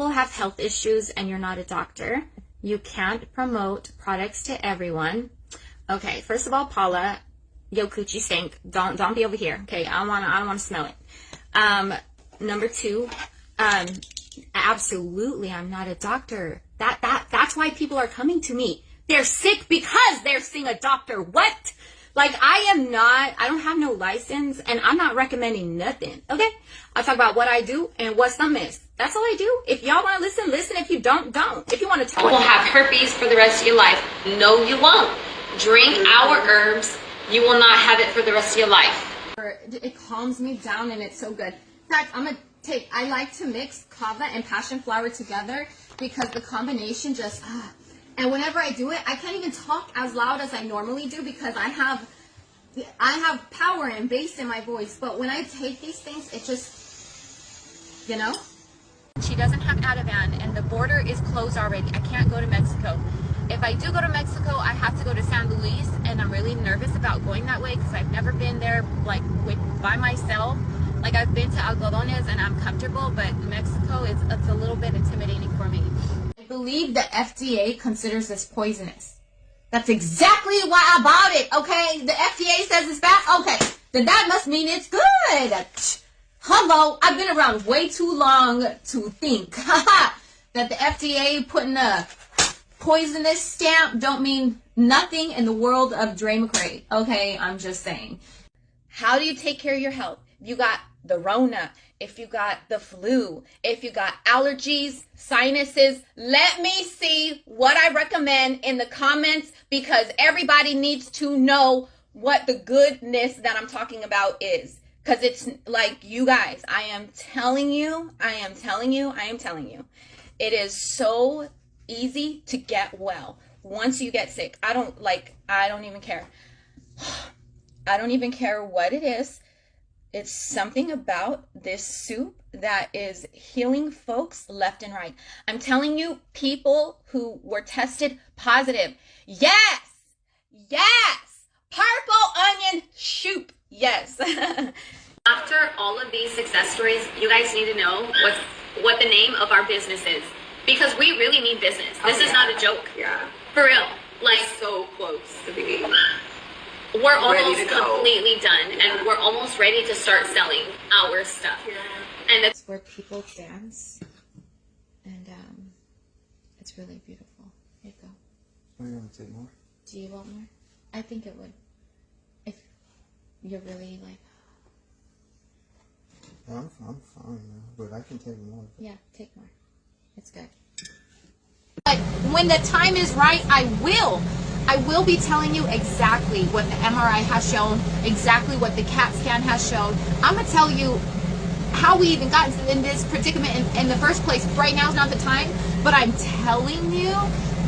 people have health issues and you're not a doctor. You can't promote products to everyone. Okay, first of all, Paula, yo coochie stink. Don't be over here. Okay, I don't wanna smell it. Number two, absolutely, I'm not a doctor. That's why people are coming to me. They're sick because they're seeing a doctor. What? Like, I don't have no license, and I'm not recommending nothing, okay? I talk about what I do and what some is. That's all I do. If y'all want to listen, listen. If you don't, don't. If you want to talk. You will have herpes for the rest of your life. No, you won't. Drink our herbs. You will not have it for the rest of your life. It calms me down, and it's so good. In fact, I like to mix kava and passion flower together because the combination just, and whenever I do it, I can't even talk as loud as I normally do because I have power and bass in my voice. But when I take these things, it just, you know. She doesn't have Ativan, and the border is closed already. I can't go to Mexico. If I do go to Mexico, I have to go to San Luis, and I'm really nervous about going that way because I've never been there like by myself. Like, I've been to Algodones and I'm comfortable, but Mexico it's a little bit intimidating for me. I believe the FDA considers this poisonous. That's exactly why I bought it, okay? The FDA says it's bad? Okay, then that must mean it's good. Hello, I've been around way too long to think that the FDA putting a poisonous stamp don't mean nothing in the world of Dre McCray, okay? I'm just saying. How do you take care of your health? You got the Rona, if you got the flu, if you got allergies, sinuses, let me see what I recommend in the comments because everybody needs to know what the goodness that I'm talking about is. Because it's like, you guys, I am telling you, it is so easy to get well once you get sick. I don't even care. I don't even care what it is. It's something about this soup that is healing folks left and right. I'm telling you, people who were tested positive. Yes, purple onion soup. Yes. After all of these success stories, you guys need to know what the name of our business is. Because we really need business. This is not a joke. Yeah. For real. Like, so close to being we're almost completely done, and we're almost ready to start selling our stuff. Yeah. And that's where people dance, and it's really beautiful. Here you go. Are you gonna take more? Do you want more? I think it would. If you're really like. I'm fine, but I can take more. Yeah, take more. It's good. But when the time is right, I will be telling you exactly what the MRI has shown, exactly what the CAT scan has shown. I'm going to tell you how we even got in this predicament in the first place. Right now is not the time, but I'm telling you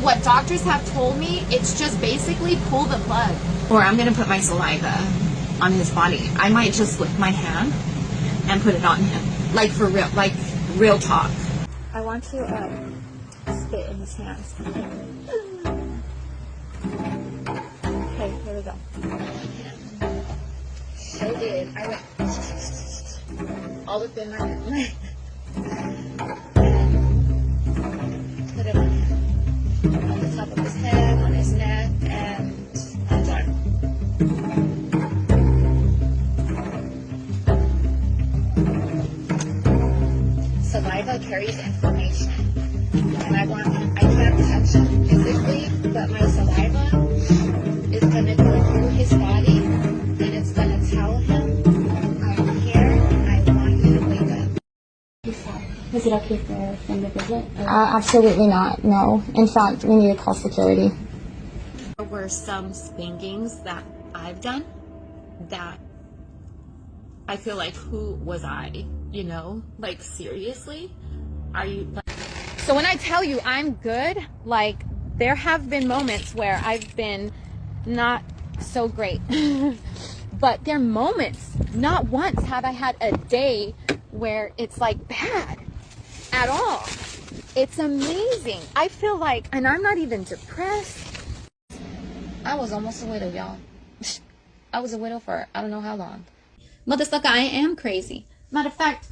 what doctors have told me. It's just basically pull the plug. Or I'm going to put my saliva on his body. I might just lick my hand and put it on him. Like for real, like real talk. I want to spit in his hands. Okay, here we go. So did. I went all up in my hand. Put it on the top of his head, on his neck, and I'm done. Saliva carries information. And I can't touch him physically, but my saliva is going to go through his body and it's going to tell him, I'm here and I want you to wake up. Is it okay for him to visit? Absolutely not, no. In fact, we need to call security. There were some spankings that I've done that I feel like, who was I? You know? Like, seriously? Are you... So when I tell you I'm good, like, there have been moments where I've been not so great. But there are moments, not once have I had a day where it's like bad at all. It's amazing. I feel like, and I'm not even depressed. I was almost a widow, y'all. I was a widow for I don't know how long. Motherfucker, I am crazy. Matter of fact,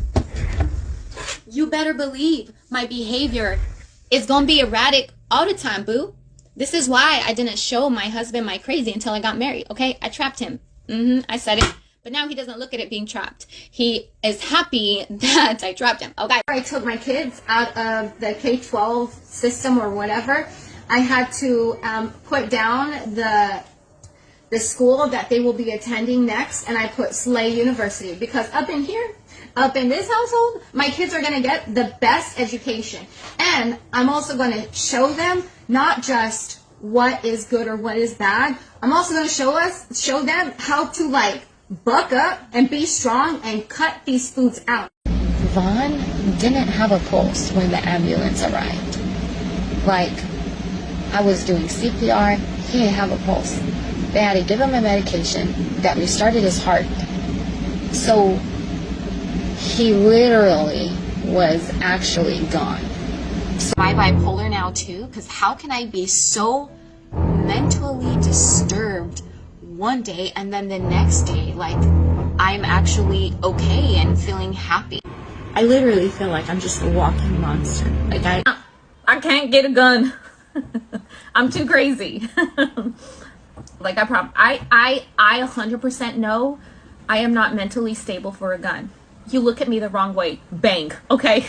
you better believe my behavior is gonna be erratic all the time, boo. This is why I didn't show my husband my crazy until I got married, okay? I trapped him. I said it. But now he doesn't look at it being trapped. He is happy that I trapped him, okay? I took my kids out of the K-12 system or whatever. I had to put down the school that they will be attending next, and I put Slay University, because up in here, up in this household, my kids are going to get the best education. And I'm also going to show them not just what is good or what is bad. I'm also going to show them how to like buck up and be strong and cut these foods out. Vaughn didn't have a pulse when the ambulance arrived. Like, I was doing CPR, he didn't have a pulse. They had to give him a medication that restarted his heart. So he literally was actually gone. So am I bipolar now too? Because how can I be so mentally disturbed one day and then the next day, like, I'm actually okay and feeling happy? I literally feel like I'm just a walking monster. Like I can't get a gun. I'm too crazy. Like I 100% know I am not mentally stable for a gun. You look at me the wrong way, bang, okay?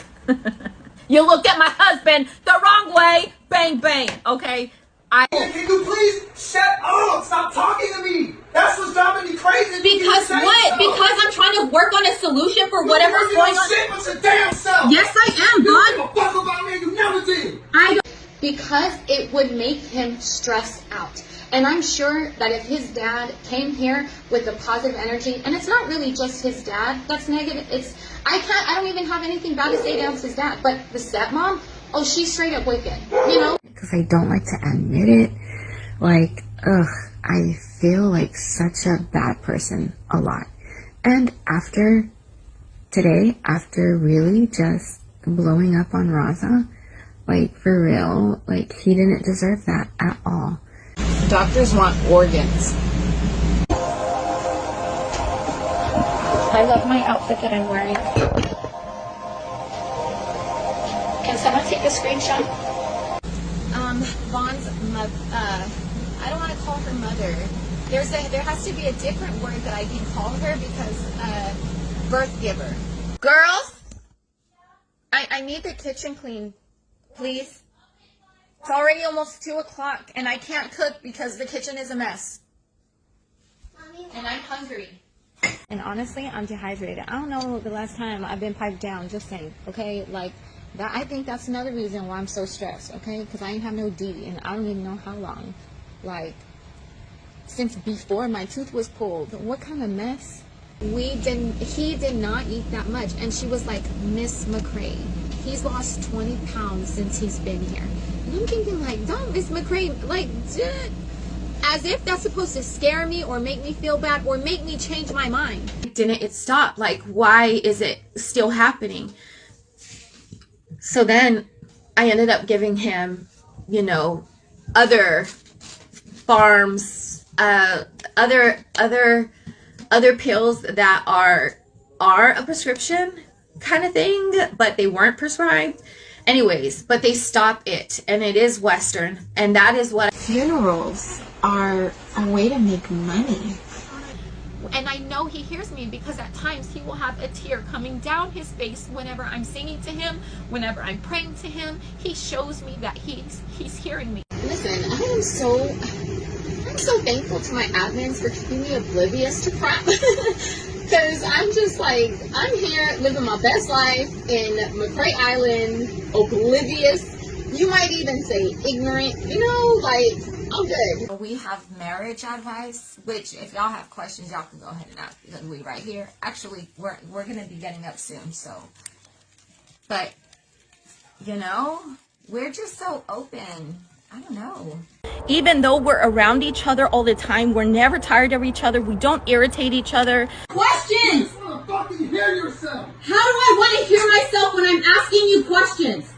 You look at my husband the wrong way, bang, bang, okay? Can you please shut up? Stop talking to me. That's what's driving me crazy. Because what? Because I'm trying to work on a solution for whatever's going on. Shit with your damn self. Yes, I am, You bud. don't give a fuck about me. You never did. I don't. Because it would make him stress out. And I'm sure that if his dad came here with a positive energy, and it's not really just his dad that's negative, I don't even have anything bad to say against his dad, but the stepmom, oh, she's straight up wicked, you know? Because I don't like to admit it, like, I feel like such a bad person a lot. And after today, after really just blowing up on Raza, like, for real, like, he didn't deserve that at all. Doctors want organs. I love my outfit that I'm wearing. Can someone take a screenshot? Vaughn's I don't want to call her mother. There has to be a different word that I can call her, because birth giver. Girls, I need the kitchen clean, please. It's already almost 2 o'clock, and I can't cook because the kitchen is a mess. And I'm hungry. And honestly, I'm dehydrated. I don't know the last time I've been piped down, just saying, okay? Like, that, I think that's another reason why I'm so stressed, okay? Because I ain't have no D, and I don't even know how long. Like, since before my tooth was pulled. What kind of mess? He did not eat that much, and she was like, Miss McCray, he's lost 20 pounds since he's been here. And I'm thinking, like, don't Miss McCray, like, as if that's supposed to scare me or make me feel bad or make me change my mind. Didn't it stop? Like, why is it still happening? So then I ended up giving him, you know, other farms, other pills that are a prescription kind of thing, but they weren't prescribed. Anyways, but they stop it, and it is Western, and that is what. Funerals are a way to make money. And I know he hears me, because at times he will have a tear coming down his face whenever I'm singing to him, whenever I'm praying to him. He shows me that he's hearing me. Listen, I'm so thankful to my admins for keeping me oblivious to crap. Because I'm just like, I'm here living my best life in McCray Island, oblivious. You might even say ignorant, you know, like, I'm good. We have marriage advice, which if y'all have questions, y'all can go ahead and ask, because we right here. Actually, we're going to be getting up soon, so. But, you know, we're just so open. I don't know. Even though we're around each other all the time, we're never tired of each other. We don't irritate each other. Questions! You want to fucking hear yourself. How do I want to hear myself when I'm asking you questions?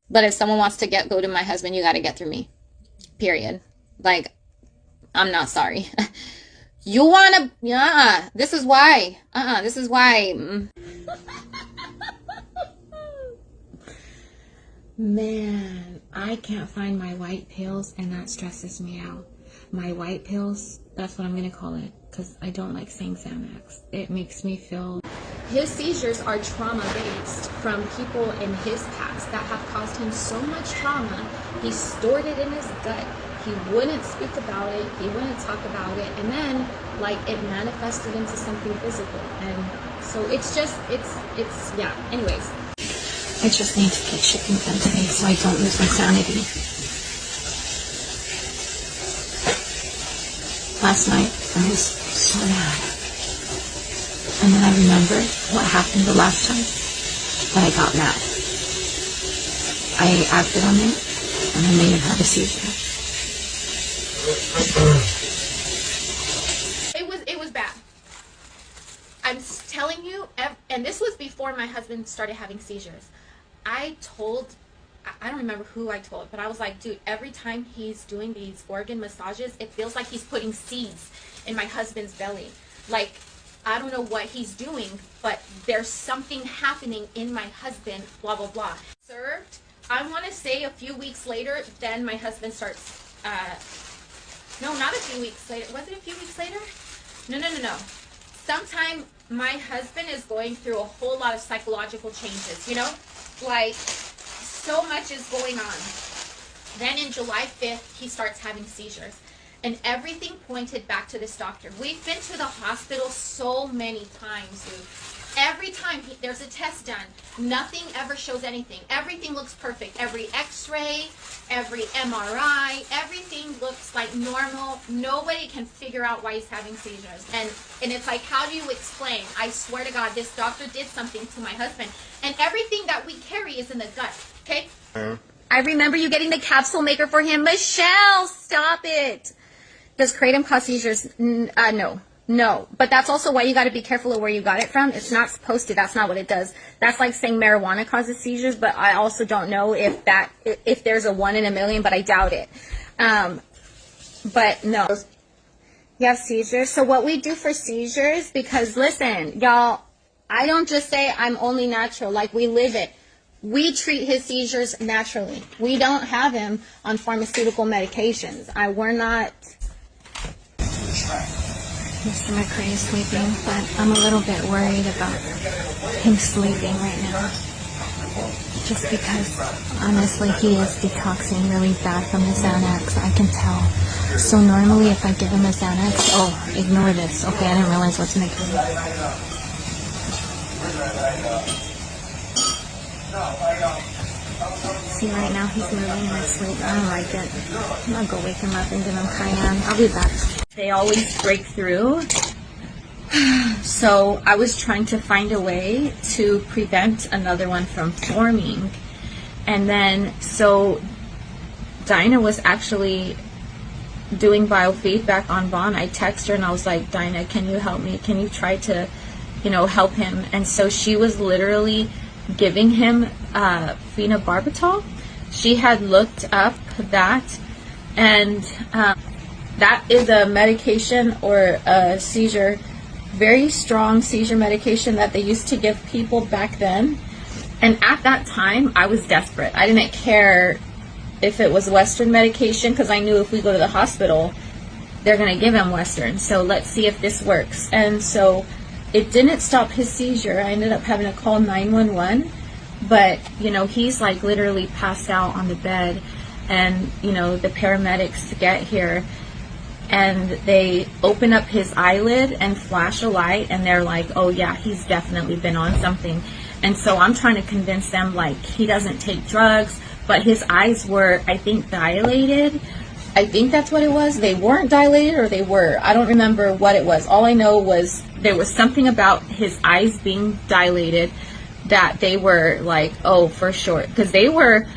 But if someone wants to go to my husband, you got to get through me. Period. Like, I'm not sorry. You want to, yeah, this is why. This is why. Man, I can't find my white pills, and that stresses me out. My white pills, that's what I'm going to call it, because I don't like saying Xanax. It makes me feel... His seizures are trauma-based from people in his past that have caused him so much trauma. He stored it in his gut. He wouldn't speak about it. He wouldn't talk about it. And then, like, it manifested into something physical. And so it's just, it's yeah. Anyways. I just need to get shipping done today so I don't lose my sanity. Last night, I was so mad. And then I remembered what happened the last time that I got mad. I acted on it, and I made him have a seizure. It was bad. I'm telling you, and this was before my husband started having seizures. I don't remember who I told, but I was like, dude, every time he's doing these organ massages, it feels like he's putting seeds in my husband's belly. Like, I don't know what he's doing, but there's something happening in my husband, blah, blah, blah. Served, I want to say a few weeks later, then my husband starts, no, not a few weeks later. Was it a few weeks later? No. Sometime my husband is going through a whole lot of psychological changes, you know? Like, so much is going on. Then in July 5th, he starts having seizures. And everything pointed back to this doctor. We've been to the hospital so many times, dude. Every time there's a test done, nothing ever shows anything. Everything looks perfect. Every x-ray, every MRI, everything looks like normal. Nobody can figure out why he's having seizures. And it's like, how do you explain? I swear to God, this doctor did something to my husband. And everything that we carry is in the gut, okay? I remember you getting the capsule maker for him. Michelle, stop it. Does kratom cause seizures? No. But that's also why you got to be careful of where you got it from. It's not supposed to. That's not what it does. That's like saying marijuana causes seizures, but I also don't know if there's a 1 in a million, but I doubt it. But no. You have seizures. So what we do for seizures, because listen, y'all, I don't just say I'm only natural. Like, we live it. We treat his seizures naturally. We don't have him on pharmaceutical medications. We're not... Mr. McCray is sleeping, but I'm a little bit worried about him sleeping right now. Just because, honestly, he is detoxing really bad from the Xanax. I can tell. So normally if I give him a Xanax... Oh, ignore this. Okay, I didn't realize what's making it. See, right now he's moving in his sleep. I don't like it. I'm gonna go wake him up and give him cayenne. I'll be back. They always break through. So I was trying to find a way to prevent another one from forming. And then, so Dinah was actually doing biofeedback on Vaughn. I texted her and I was like, Dinah, can you help me? Can you try to, help him? And so she was literally giving him phenobarbital. She had looked up that, and that is a medication or a seizure, very strong seizure medication that they used to give people back then. And at that time, I was desperate. I didn't care if it was Western medication, because I knew if we go to the hospital, they're going to give him Western. So let's see if this works. And so it didn't stop his seizure. I ended up having to call 911. But, he's like literally passed out on the bed. And, the paramedics get here. And they open up his eyelid and flash a light. And they're like, oh, yeah, he's definitely been on something. And so I'm trying to convince them, like, he doesn't take drugs. But his eyes were, I think, dilated. I think that's what it was. They weren't dilated, or they were. I don't remember what it was. All I know was there was something about his eyes being dilated that they were like, oh, for sure. Because they were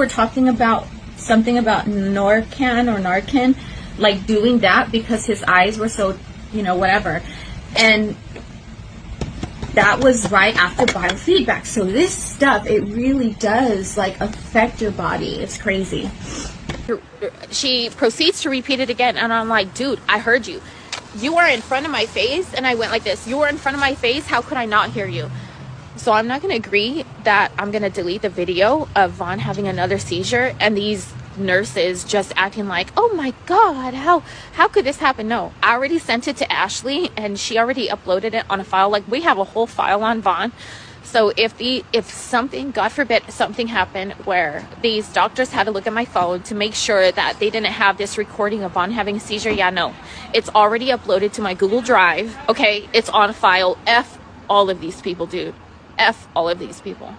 talking about something about Narcan, like doing that because his eyes were so, whatever. And that was right after biofeedback. So this stuff, it really does like affect your body. It's crazy. She proceeds to repeat it again, and I'm like, dude, I heard you. You were in front of my face, and I went like this. You were in front of my face. How could I not hear you? So I'm not going to agree that I'm going to delete the video of Vaughn having another seizure and these nurses just acting like, oh my god, how could this happen? No, I already sent it to Ashley and she already uploaded it on a file. Like, we have a whole file on Vaughn. So if something, God forbid, something happened where these doctors had to look at my phone to make sure that they didn't have this recording of Vaughn having a seizure, yeah, no, it's already uploaded to my Google Drive. Okay, it's on file. F all of these people, dude. F all of these people.